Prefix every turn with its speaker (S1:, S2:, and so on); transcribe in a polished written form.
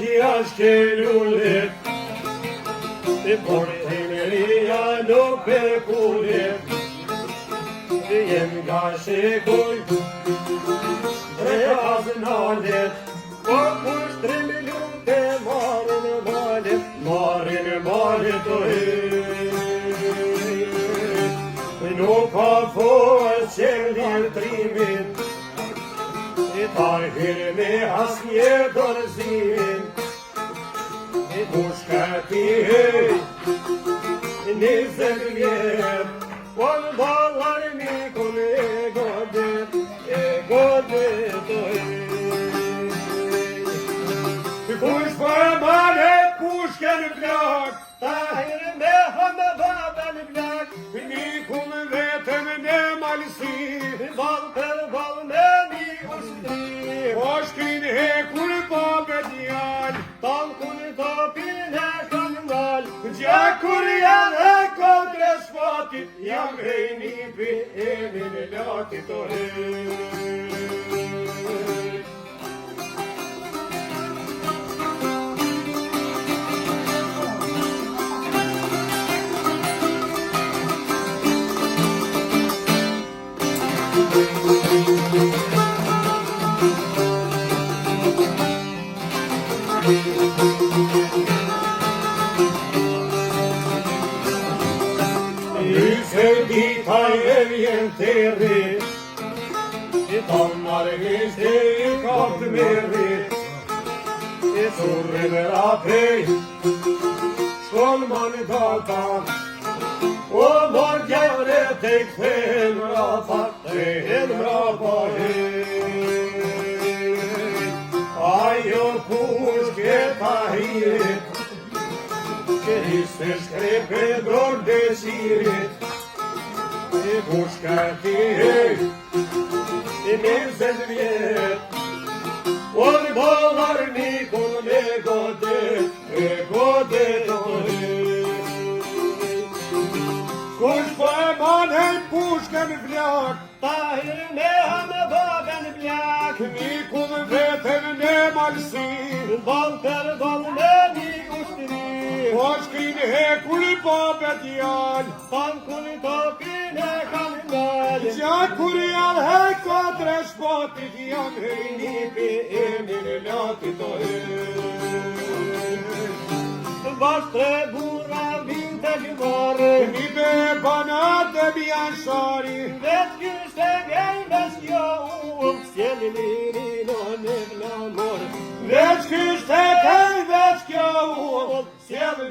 S1: gjashtë lullet, por Emria nuk përkullet, jem nga shekuj, tre aznalet, po kush 3 minute marin malet o nuk ka fos qelir trimin, ta hyrë me asnjë dorëzimin, kush ka ti hej, 20 vjet, por ballar mikun e godet o kush për male, kush kënë plak, ta hyrë me hëmë babën plak, mikun vetëm në malësi, bal për bal me një ushtri, o shkrin hekur babët jall, tankun topin e kangal, gjakur janë e kontre shpatit, jam rejni për emin latit o Lyse dita e vjen të rrit, ta marrësh e kaptë me rrit, surre me rapej, shkon man data, o mor gjare të këthen rapa, ajo kush këta hirit, që histe shkrepe dror desirit, kush ka ti hej, 20 vjet, o në ballar mikun e godet o kush për manej pushken vlak, ta hyrë me hëmë babën plak, mikun vetëm në malësi, bal për bal me një ushtri, o shkrin hekur babët jall, tankun topin e kangal, gjakur janë he katre shpatit, jam rejni për emin latit o Bash 3 burra vinë të gjumare, një be banat e bjanshari, vetë kështë e gej mes kjo ullë, s'jeli liri në vlamor, vetë kështë e gej vetë kjo ullë, s'jeli